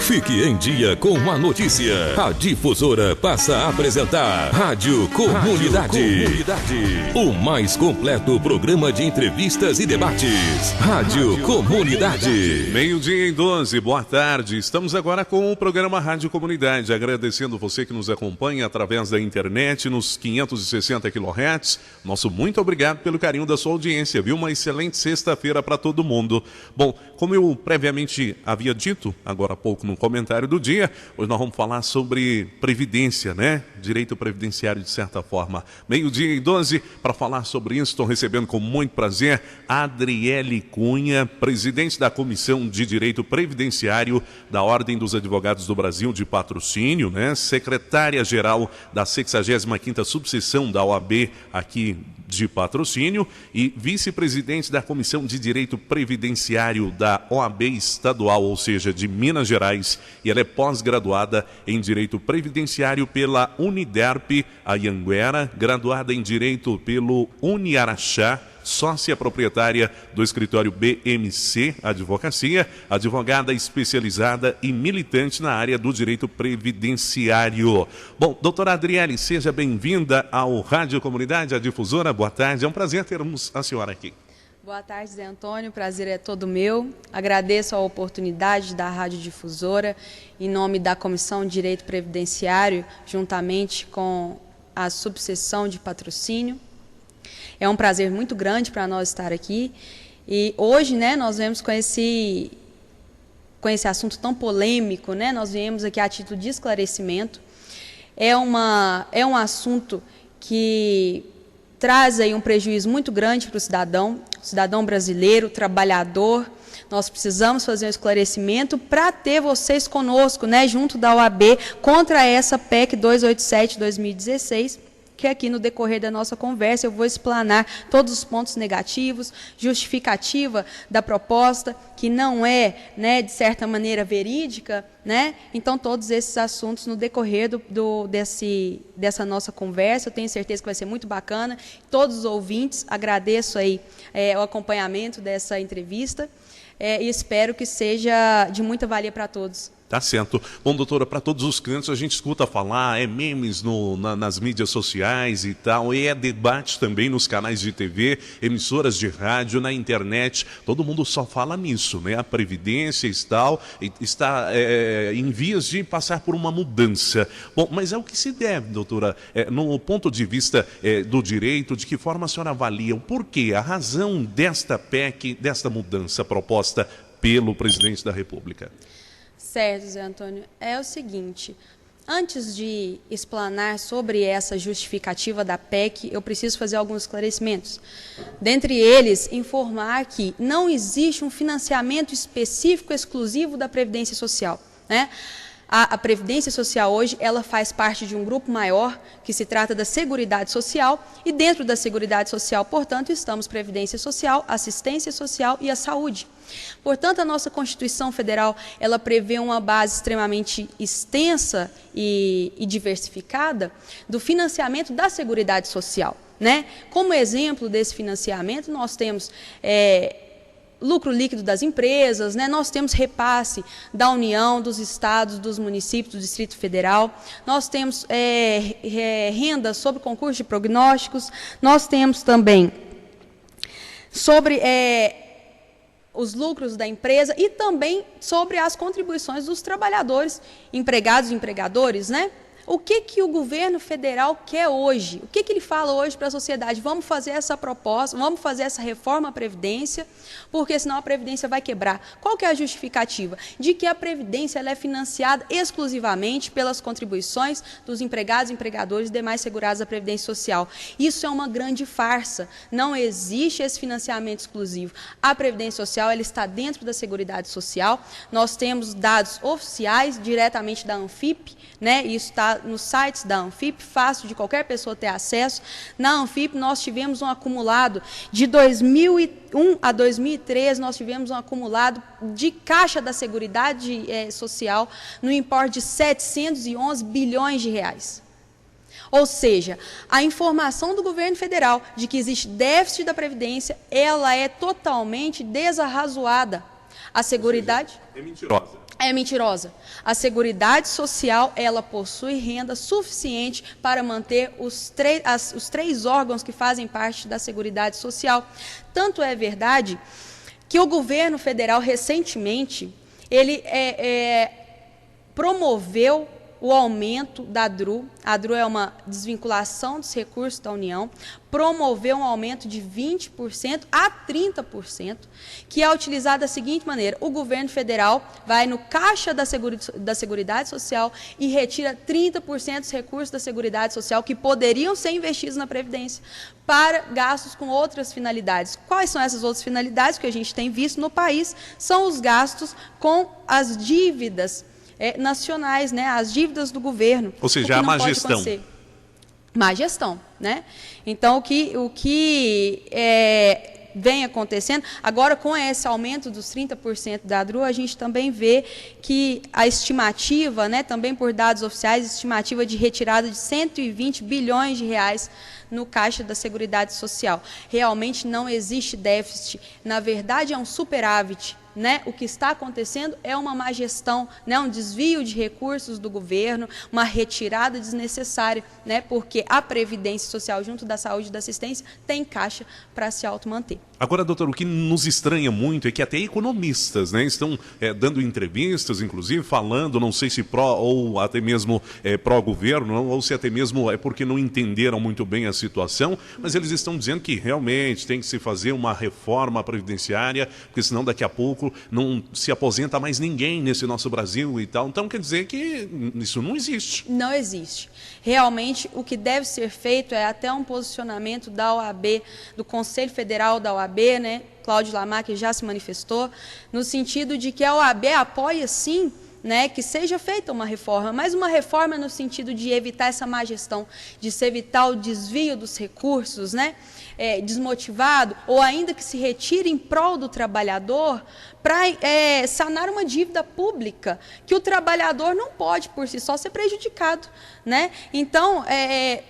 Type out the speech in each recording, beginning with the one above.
Fique em dia com a notícia. A Difusora passa a apresentar Rádio Comunidade. O mais completo programa de entrevistas e debates. Rádio Comunidade. 12:12, boa tarde. Estamos agora com o programa Rádio Comunidade. Agradecendo você que nos acompanha através da internet nos 560 kHz. Nosso muito obrigado pelo carinho da sua audiência, viu? Uma excelente sexta-feira para todo mundo. Bom, como eu previamente havia dito, agora há pouco no comentário do dia, hoje nós vamos falar sobre previdência, né? Direito previdenciário de certa forma. 12:12, para falar sobre isso, estou recebendo com muito prazer a Adriele Cunha, presidente da Comissão de Direito Previdenciário da Ordem dos Advogados do Brasil de Patrocínio, né? Secretária-geral da 65ª Subseção da OAB aqui de Patrocínio e vice-presidente da Comissão de Direito Previdenciário da OAB Estadual, ou seja, de Minas Gerais, e ela é pós-graduada em Direito Previdenciário pela Uniderp Anhanguera, graduada em Direito pelo Uniaraxá, sócia proprietária do escritório BMC Advocacia, advogada especializada e militante na área do direito previdenciário. Bom, doutora Adriele, seja bem-vinda ao Rádio Comunidade, a Difusora. Boa tarde, é um prazer termos a senhora aqui. Boa tarde, Zé Antônio, o prazer é todo meu. Agradeço a oportunidade da Rádio Difusora, em nome da Comissão de Direito Previdenciário, juntamente com a Subseção de Patrocínio. É um prazer muito grande para nós estar aqui. E hoje, né, nós vemos com esse assunto tão polêmico, né, nós viemos aqui a título de esclarecimento. É um assunto que traz aí um prejuízo muito grande para o cidadão brasileiro, trabalhador. Nós precisamos fazer um esclarecimento para ter vocês conosco, né, junto da OAB, contra essa PEC 287/2016, que aqui no decorrer da nossa conversa eu vou explanar todos os pontos negativos, justificativa da proposta, que não é, né, de certa maneira verídica, né? Então todos esses assuntos no decorrer dessa nossa conversa, eu tenho certeza que vai ser muito bacana. Todos os ouvintes, agradeço aí o acompanhamento dessa entrevista e espero que seja de muita valia para todos. Tá certo. Bom, doutora, para todos os cantos a gente escuta falar, é memes nas mídias sociais e tal, e é debate também nos canais de TV, emissoras de rádio, na internet, todo mundo só fala nisso, né? A Previdência e tal, está em vias de passar por uma mudança. Bom, mas é o que se deve, doutora, no ponto de vista do direito, de que forma a senhora avalia o porquê, a razão desta PEC, desta mudança proposta pelo presidente da República? Certo, Zé Antônio. É o seguinte, antes de explanar sobre essa justificativa da PEC, eu preciso fazer alguns esclarecimentos. Dentre eles, informar que não existe um financiamento específico exclusivo da Previdência Social, né? A Previdência Social hoje, ela faz parte de um grupo maior, que se trata da Seguridade Social, e dentro da Seguridade Social, portanto, estamos Previdência Social, Assistência Social e a Saúde. Portanto, a nossa Constituição Federal, ela prevê uma base extremamente extensa e diversificada do financiamento da Seguridade Social, né? Como exemplo desse financiamento, nós temos lucro líquido das empresas, né? Nós temos repasse da União, dos estados, dos municípios, do Distrito Federal, nós temos renda sobre concurso de prognósticos, nós temos também sobre os lucros da empresa e também sobre as contribuições dos trabalhadores, empregados e empregadores, né? O que o governo federal quer hoje? O que ele fala hoje para a sociedade? Vamos fazer essa proposta, vamos fazer essa reforma à Previdência, porque senão a Previdência vai quebrar. Qual que é a justificativa? De que a Previdência ela é financiada exclusivamente pelas contribuições dos empregados, empregadores e demais segurados da Previdência Social. Isso é uma grande farsa. Não existe esse financiamento exclusivo. A Previdência Social ela está dentro da Seguridade Social. Nós temos dados oficiais diretamente da ANFIP, né? Isso está nos sites da ANFIP, fácil de qualquer pessoa ter acesso. Na ANFIP nós tivemos um acumulado de 2001 a 2013, nós tivemos um acumulado de caixa da Seguridade Social no importe de 711 bilhões de reais. Ou seja, a informação do governo federal de que existe déficit da Previdência, ela é totalmente desarrazoada. A Seguridade... É mentirosa. É mentirosa. A Seguridade Social, ela possui renda suficiente para manter os três órgãos que fazem parte da Seguridade Social. Tanto é verdade que o governo federal, recentemente, ele promoveu o aumento da DRU. A DRU é uma desvinculação dos recursos da União, promoveu um aumento de 20% a 30%, que é utilizado da seguinte maneira: o governo federal vai no caixa da Seguridade Social e retira 30% dos recursos da Seguridade Social que poderiam ser investidos na Previdência para gastos com outras finalidades. Quais são essas outras finalidades que a gente tem visto no país? São os gastos com as dívidas nacionais, né, as dívidas do governo. Ou seja, a má gestão. Má gestão, né? Então, o que vem acontecendo, agora com esse aumento dos 30% da DRU, a gente também vê que a estimativa, né, também por dados oficiais, estimativa de retirada de 120 bilhões de reais no caixa da Seguridade Social. Realmente não existe déficit, na verdade é um superávit. Né? O que está acontecendo é uma má gestão, né? Um desvio de recursos do governo, uma retirada desnecessária, né? Porque a Previdência Social, junto da saúde e da assistência, tem caixa para se automanter. Agora, doutor, o que nos estranha muito é que até economistas, né, estão dando entrevistas, inclusive, falando, não sei se pró ou até mesmo pró-governo, ou se até mesmo é porque não entenderam muito bem a situação, mas eles estão dizendo que realmente tem que se fazer uma reforma previdenciária, porque senão daqui a pouco não se aposenta mais ninguém nesse nosso Brasil e tal. Então, quer dizer que isso não existe. Não existe. Realmente, o que deve ser feito é até um posicionamento da OAB, do Conselho Federal da OAB, né? Cláudio Lamar, que já se manifestou, no sentido de que a OAB apoia, sim, né, que seja feita uma reforma, mas uma reforma no sentido de evitar essa má gestão, de se evitar o desvio dos recursos, né, desmotivado, ou ainda que se retire em prol do trabalhador para sanar uma dívida pública, que o trabalhador não pode, por si só, ser prejudicado. Né? Então,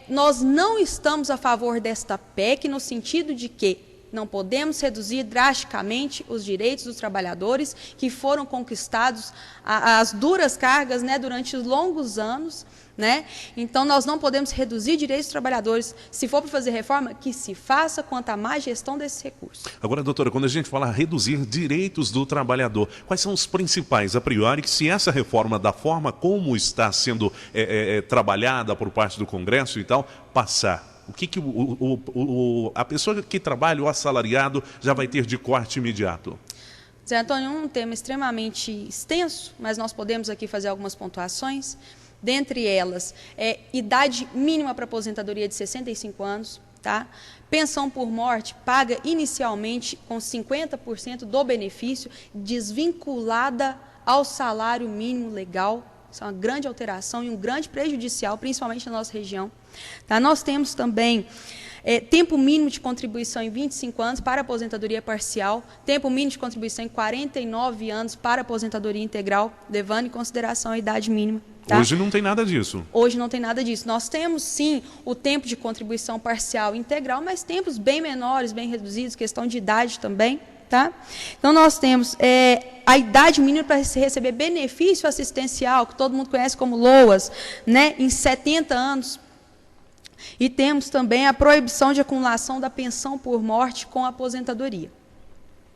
nós não estamos a favor desta PEC no sentido de que não podemos reduzir drasticamente os direitos dos trabalhadores que foram conquistados às duras cargas, né, durante os longos anos. Né? Então, nós não podemos reduzir direitos dos trabalhadores. Se for para fazer reforma, que se faça quanto à má gestão desses recursos. Agora, doutora, quando a gente fala reduzir direitos do trabalhador, quais são os principais, a priori, que se essa reforma, da forma como está sendo trabalhada por parte do Congresso e tal, passar? O que a pessoa que trabalha, o assalariado, já vai ter de corte imediato? Zé Antônio, um tema extremamente extenso, mas nós podemos aqui fazer algumas pontuações. Dentre elas, idade mínima para aposentadoria de 65 anos, tá? Pensão por morte paga inicialmente com 50% do benefício, desvinculada ao salário mínimo legal. Isso é uma grande alteração e um grande prejudicial, principalmente na nossa região. Tá? Nós temos também tempo mínimo de contribuição em 25 anos para aposentadoria parcial, tempo mínimo de contribuição em 49 anos para aposentadoria integral, levando em consideração a idade mínima. Tá? Hoje não tem nada disso. Hoje não tem nada disso. Nós temos, sim, o tempo de contribuição parcial e integral, mas tempos bem menores, bem reduzidos, questão de idade também. Tá? Então, nós temos a idade mínima para se receber benefício assistencial, que todo mundo conhece como LOAS, né, em 70 anos. E temos também a proibição de acumulação da pensão por morte com a aposentadoria.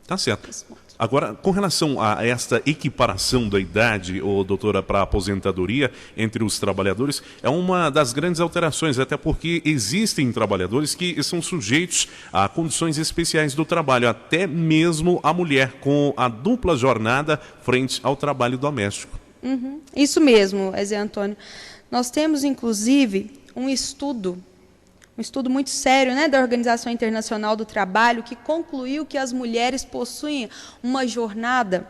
Tá certo. Agora, com relação a esta equiparação da idade, doutora, para a aposentadoria entre os trabalhadores, é uma das grandes alterações, até porque existem trabalhadores que são sujeitos a condições especiais do trabalho, até mesmo a mulher com a dupla jornada frente ao trabalho doméstico. Uhum. Isso mesmo, Zé Antônio. Nós temos, inclusive, um estudo muito sério, né, da Organização Internacional do Trabalho, que concluiu que as mulheres possuem uma jornada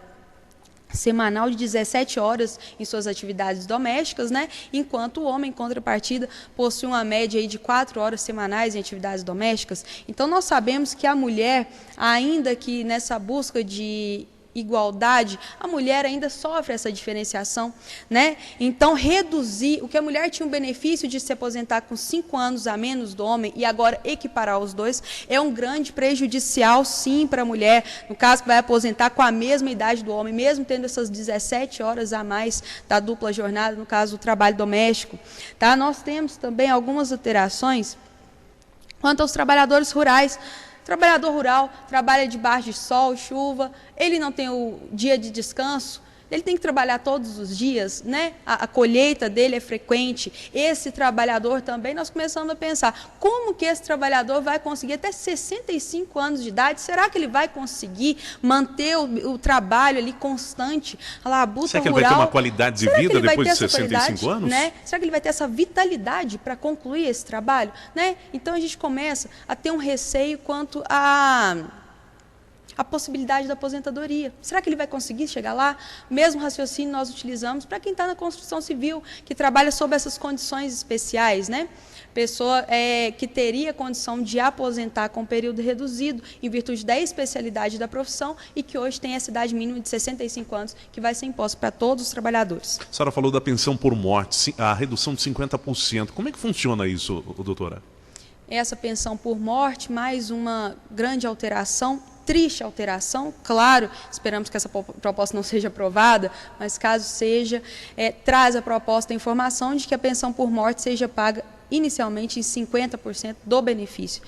semanal de 17 horas em suas atividades domésticas, né, enquanto o homem, em contrapartida, possui uma média aí de 4 horas semanais em atividades domésticas. Então, nós sabemos que a mulher, ainda que nessa busca de igualdade, a mulher ainda sofre essa diferenciação, né? Então, reduzir, o que a mulher tinha um benefício de se aposentar com 5 anos a menos do homem e agora equiparar os dois, é um grande prejudicial, sim, para a mulher, no caso que vai aposentar com a mesma idade do homem, mesmo tendo essas 17 horas a mais da dupla jornada, no caso do trabalho doméstico. Tá? Nós temos também algumas alterações quanto aos trabalhadores rurais. Trabalhador rural trabalha debaixo de sol, chuva, ele não tem o dia de descanso, ele tem que trabalhar todos os dias, né? A colheita dele é frequente. Esse trabalhador também, nós começamos a pensar, como que esse trabalhador vai conseguir até 65 anos de idade? Será que ele vai conseguir manter o trabalho ali constante? A labuta Será que ele rural, vai ter uma qualidade de vida depois de 65 anos? Né? Será que ele vai ter essa vitalidade para concluir esse trabalho? Né? Então a gente começa a ter um receio quanto a possibilidade da aposentadoria. Será que ele vai conseguir chegar lá? O mesmo raciocínio nós utilizamos para quem está na construção civil, que trabalha sob essas condições especiais, né? Pessoa que teria condição de aposentar com período reduzido, em virtude da especialidade da profissão, e que hoje tem essa idade mínima de 65 anos, que vai ser imposta para todos os trabalhadores. A senhora falou da pensão por morte, a redução de 50%. Como é que funciona isso, doutora? Essa pensão por morte, mais uma grande alteração, triste alteração, claro, esperamos que essa proposta não seja aprovada, mas caso seja, traz a proposta a informação de que a pensão por morte seja paga inicialmente em 50% do benefício.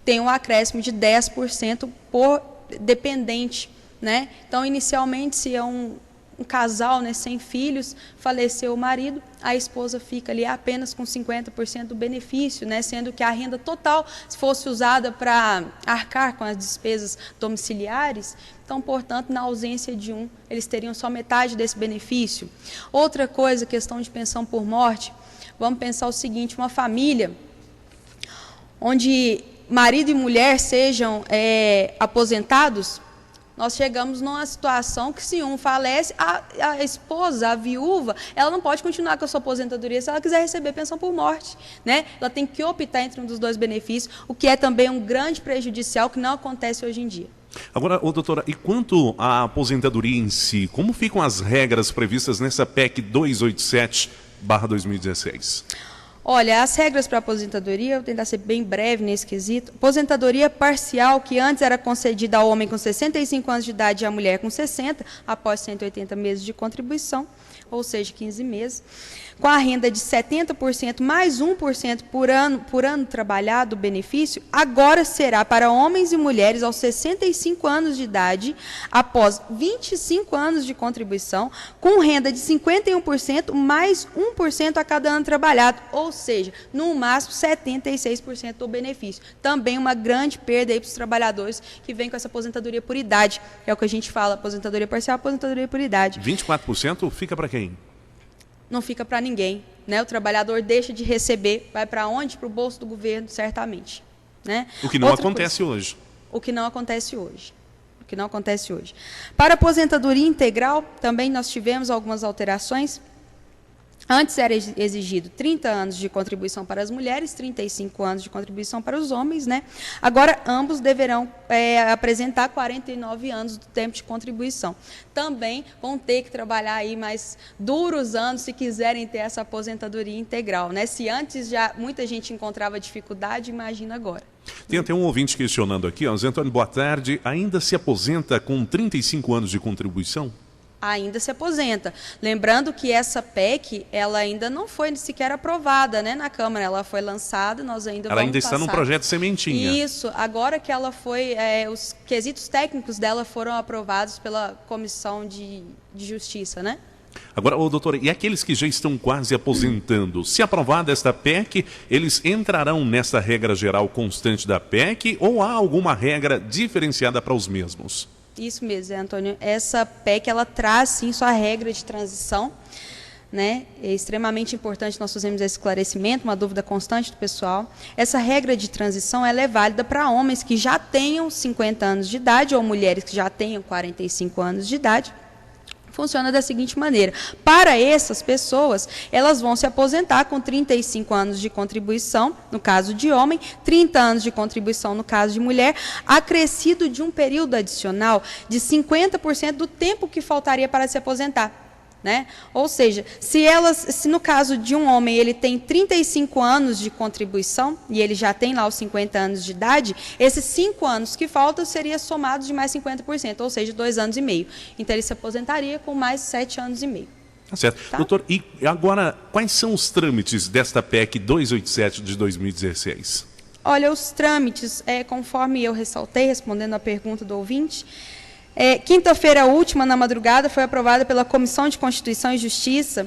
Tem um acréscimo de 10% por dependente, né? Então, inicialmente, se é um casal, né, sem filhos, faleceu o marido, a esposa fica ali apenas com 50% do benefício, né, sendo que a renda total, se fosse usada para arcar com as despesas domiciliares, então, portanto, na ausência de um, eles teriam só metade desse benefício. Outra coisa, questão de pensão por morte, vamos pensar o seguinte, uma família onde marido e mulher sejam aposentados, nós chegamos numa situação que, se um falece, a esposa, a viúva, ela não pode continuar com a sua aposentadoria se ela quiser receber pensão por morte, né? Ela tem que optar entre um dos dois benefícios, o que é também um grande prejudicial que não acontece hoje em dia. Agora, doutora, e quanto à aposentadoria em si, como ficam as regras previstas nessa PEC 287/2016? Olha, as regras para a aposentadoria, eu vou tentar ser bem breve nesse quesito. Aposentadoria parcial, que antes era concedida ao homem com 65 anos de idade e à mulher com 60, após 180 meses de contribuição, ou seja, 15 meses, com a renda de 70% mais 1% por ano trabalhado, o benefício, agora será para homens e mulheres aos 65 anos de idade, após 25 anos de contribuição, com renda de 51% mais 1% a cada ano trabalhado, ou seja, no máximo 76% do benefício. Também uma grande perda aí para os trabalhadores que vêm com essa aposentadoria por idade, que é o que a gente fala, aposentadoria parcial, aposentadoria por idade. 24% fica para quem? Não fica para ninguém, né? O trabalhador deixa de receber, vai para onde? Para o bolso do governo, certamente, né? O que não acontece hoje. O que não acontece hoje. O que não acontece hoje. Para a aposentadoria integral, também nós tivemos algumas alterações. Antes era exigido 30 anos de contribuição para as mulheres, 35 anos de contribuição para os homens, né? Agora, ambos deverão apresentar 49 anos do tempo de contribuição. Também vão ter que trabalhar aí mais duros anos se quiserem ter essa aposentadoria integral, né? Se antes já muita gente encontrava dificuldade, imagina agora. Tem até um ouvinte questionando aqui, ó, Zé Antônio, boa tarde, ainda se aposenta com 35 anos de contribuição? Ainda se aposenta. Lembrando que essa PEC, ela ainda não foi sequer aprovada, né, na Câmara. Ela foi lançada, nós ainda ela vamos ainda está passar. num projeto sementinha. Isso. Agora que ela foi, os quesitos técnicos dela foram aprovados pela Comissão de Justiça, né? Agora, doutora, e aqueles que já estão quase aposentando, se aprovada esta PEC, eles entrarão nessa regra geral constante da PEC ou há alguma regra diferenciada para os mesmos? Isso mesmo, Zé Antônio. Essa PEC, ela traz, sim, sua regra de transição, né? É extremamente importante nós fazermos esse esclarecimento, uma dúvida constante do pessoal. Essa regra de transição, ela é válida para homens que já tenham 50 anos de idade ou mulheres que já tenham 45 anos de idade, Funciona da seguinte maneira: para essas pessoas, elas vão se aposentar com 35 anos de contribuição, no caso de homem, 30 anos de contribuição no caso de mulher, acrescido de um período adicional de 50% do tempo que faltaria para se aposentar. Né? Ou seja, se no caso de um homem ele tem 35 anos de contribuição e ele já tem lá os 50 anos de idade, esses 5 anos que faltam seriam somados de mais 50%, ou seja, 2 anos e meio. Então ele se aposentaria com mais 7 anos e meio. Tá certo. Tá? Doutor, e agora, quais são os trâmites desta PEC 287 de 2016? Olha, os trâmites, conforme eu ressaltei, respondendo à pergunta do ouvinte, quinta-feira última, na madrugada, foi aprovada pela Comissão de Constituição e Justiça,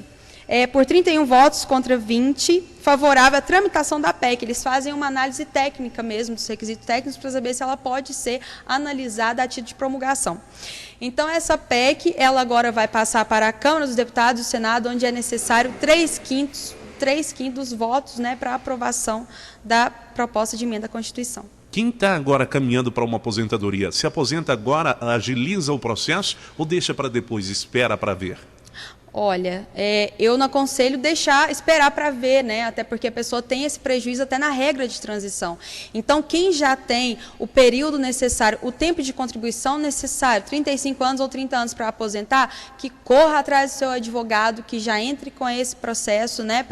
por 31 votos contra 20, favorável à tramitação da PEC. Eles fazem uma análise técnica mesmo, dos requisitos técnicos, para saber se ela pode ser analisada a título de promulgação. Então, essa PEC, ela agora vai passar para a Câmara dos Deputados e o Senado, onde é necessário 3/5 dos votos, né, para aprovação da proposta de emenda à Constituição. Quem está agora caminhando para uma aposentadoria, se aposenta agora, agiliza o processo ou deixa para depois, espera para ver? Olha, eu não aconselho esperar para ver, né? Até porque a pessoa tem esse prejuízo até na regra de transição. Então, quem já tem o período necessário, o tempo de contribuição necessário, 35 anos ou 30 anos para aposentar, que corra atrás do seu advogado, que já entre com esse processo, né,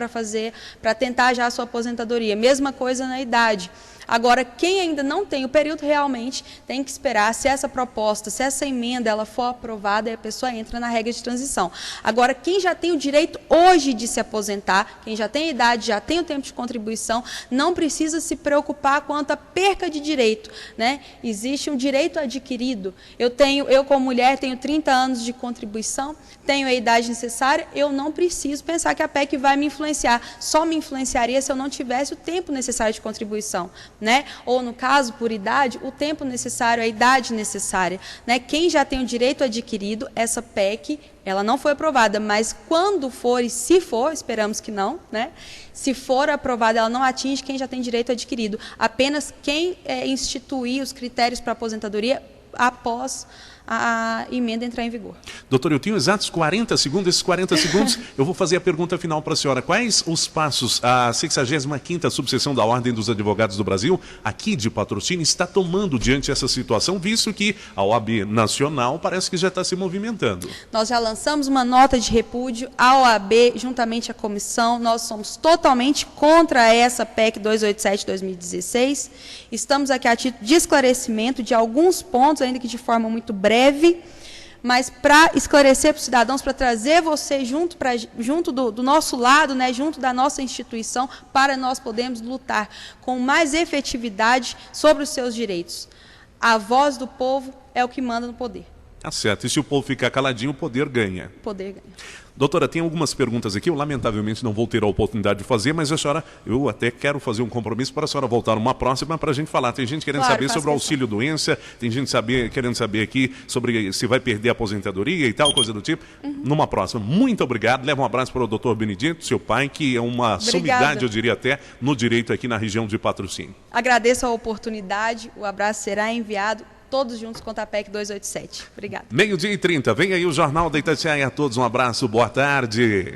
para tentar já a sua aposentadoria. Mesma coisa na idade. Agora, quem ainda não tem o período, realmente tem que esperar. Se essa proposta, se essa emenda ela for aprovada, aí a pessoa entra na regra de transição. Agora, quem já tem o direito hoje de se aposentar, quem já tem idade, já tem o tempo de contribuição, não precisa se preocupar quanto à perca de direito, né? Existe um direito adquirido. Eu como mulher, tenho 30 anos de contribuição, tenho a idade necessária, eu não preciso pensar que a PEC vai me influenciar. Só me influenciaria se eu não tivesse o tempo necessário de contribuição. Né? Ou, no caso, por idade, o tempo necessário, a idade necessária. Né? Quem já tem o direito adquirido, essa PEC, ela não foi aprovada, mas quando for, e se for, esperamos que não, né? Se for aprovada, ela não atinge quem já tem direito adquirido. Apenas quem instituir os critérios para aposentadoria após a emenda entrar em vigor. Doutor, eu tenho exatos 40 segundos. Esses 40 segundos eu vou fazer a pergunta final para a senhora. Quais os passos a 65ª subseção da Ordem dos Advogados do Brasil, aqui de Patrocínio, está tomando diante dessa situação, visto que a OAB Nacional parece que já está se movimentando? Nós já lançamos uma nota de repúdio à OAB, juntamente à comissão. Nós somos totalmente contra essa PEC 287/2016. Estamos aqui a título de esclarecimento de alguns pontos, ainda que de forma muito breve, mas para esclarecer para os cidadãos, para trazer você junto do nosso lado, né, junto da nossa instituição, para nós podermos lutar com mais efetividade sobre os seus direitos. A voz do povo é o que manda no poder. Tá certo. E se o povo ficar caladinho, o poder ganha. O poder ganha. Doutora, tem algumas perguntas aqui, eu lamentavelmente não vou ter a oportunidade de fazer, mas a senhora, eu até quero fazer um compromisso para a senhora voltar numa próxima para a gente falar. Tem gente querendo saber sobre o auxílio-doença, tem gente querendo saber aqui sobre se vai perder a aposentadoria e tal, coisa do tipo. Numa próxima. Muito obrigado. Leva um abraço para o doutor Benedito, seu pai, que é uma sumidade, eu diria até, no direito aqui na região de Patrocínio. Agradeço a oportunidade, o abraço será enviado. Todos juntos contra a PEC 287. Obrigada. 12h30. Vem aí o Jornal da Itatiaia. A todos um abraço, boa tarde.